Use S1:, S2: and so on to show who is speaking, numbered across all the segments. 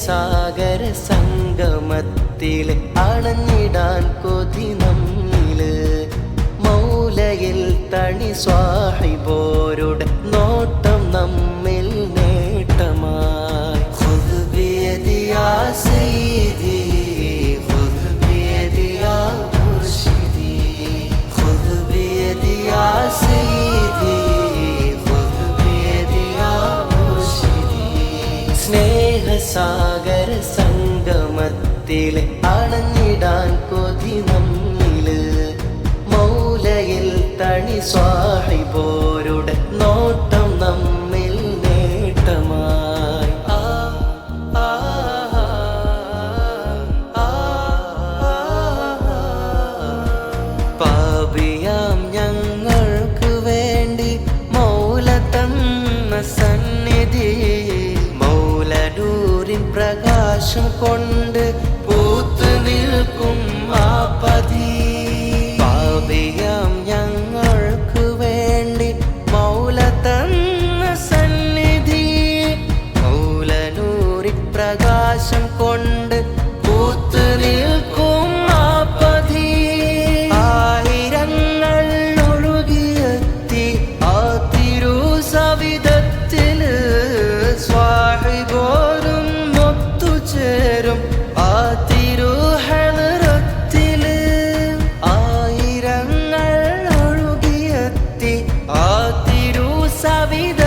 S1: സ്നേഹസാഗര സംഗമത്തിൽ അണഞ്ഞിടാൻ കൊതി നമ്മില് മൗലയിൽ തണി സ്വാഹിബോരുടെ നോട്ടം നമ്മിൽ നേട്ടമായി. ഖുദ് ബിയദി യാ സയ്യിദി ഖുദ് ബിയദി യാ മുർശിദി ഖുദ് ബിയദി യാ സയ്യിദി ഖുദ് ബിയദി യാ മുർശിദി. സ്നേഹസാഗര സംഗമത്തിൽ അണഞ്ഞിടാൻ കൊതി നമ്മില് മൗലയിൽ തണി സ്വാഹിബോരുടെ നോട്ടം നമ്മിൽ നേട്ടമായി. പാപിയാം ഞങ്ങൾക്ക് വേണ്ടി മൗല തന്ന സന്നിധി മൗലനൂരിൻ പ്രകാശം കൊണ്ട് പൂത്തു നിൽക്കും ആ പതി. പാപിയാം ഞങ്ങൾക്ക് വേണ്ടി മൗല തന്ന സന്നിധി മൗലനൂരിൻ പ്രകാശം കൊണ്ട് പൂത്തു നിൽക്കും ആ പതി. ആയിരങ്ങൾ ഒഴുകിയെത്തി ആ തിരുസവിധത്തില് സ്വാഹിബോരും ഒത്തുചേരും ആ തിരുഹളറത്തില്. ആയിരങ്ങൾ ഒഴുകിയെത്തി ആ തിരുസവിധത്തില്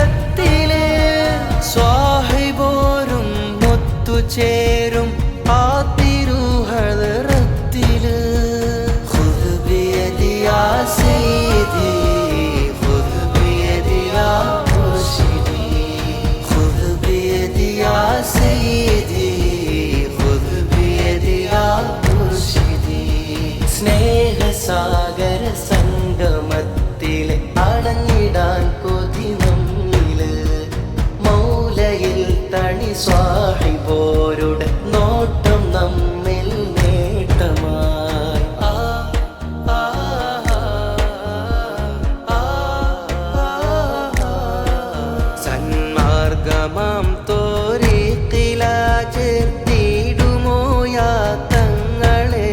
S1: സ്വാഹിബോരും ഒത്തുചേരും ആ തിരുഹളറത്തില്. ഖുദ് ബിയദി യാ സയ്യിദി ഖുദ് ബിയദി യാ മുർശിദി ഖുദ് ബിയദി യാ സയ്യിദി ഖുദ് ബിയദി യാ മുർശിദി. സ്നേഹസാഗര സംഗമത്തിൽ അണഞ്ഞിടാൻ കൊതി നമ്മില് മൗലയിൽ തണി സ്വാഹിബോരുടെ നോട്ടം നമ്മിൽ നേട്ടമായി. സന്മാർഗമാം തോരീഖിലാ ചേർത്തിടുമോ യാ തങ്ങളെ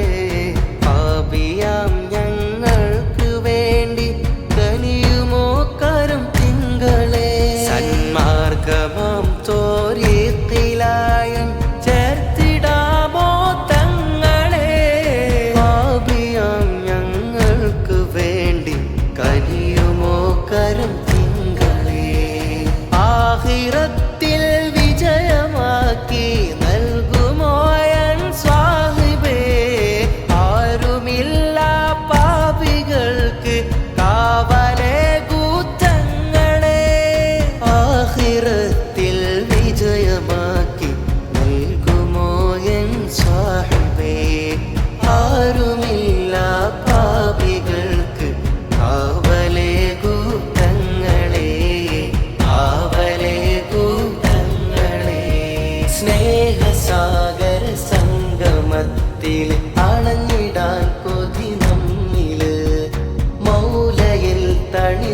S1: പാപിയാം ഞങ്ങൾക്ക് വേണ്ടി കനിയുമോ കരം തിങ്കളെ. സന്മാർഗമാം തോരീഖിലായൻ ചേർത്തിടാമോ തങ്ങളെ പാപിയാം ഞങ്ങൾക്ക് വേണ്ടി കനിയുമോ കരം തിങ്കളെ. ആഖിറത്തിൽ വിജയമാക്കി നൽകുമോ എൻ സ്വാഹിബേ ആരുമില്ല പാപികൾക്ക് കാവലേകൂ തങ്ങളെ. ആഖിറത്തിൽ വിജയമാക്കി നൽകുമോ എൻ സ്വാഹിബേ ആരുമില്ല പാപികൾക്ക് കാവലേകൂ തങ്ങളെ കാവലേകൂ തങ്ങളെ. സ്നേഹസാഗര സംഗമത്തിൽ അണഞ്ഞിടാൻ കൊതി നമ്മില് മൗലയിൽ തണി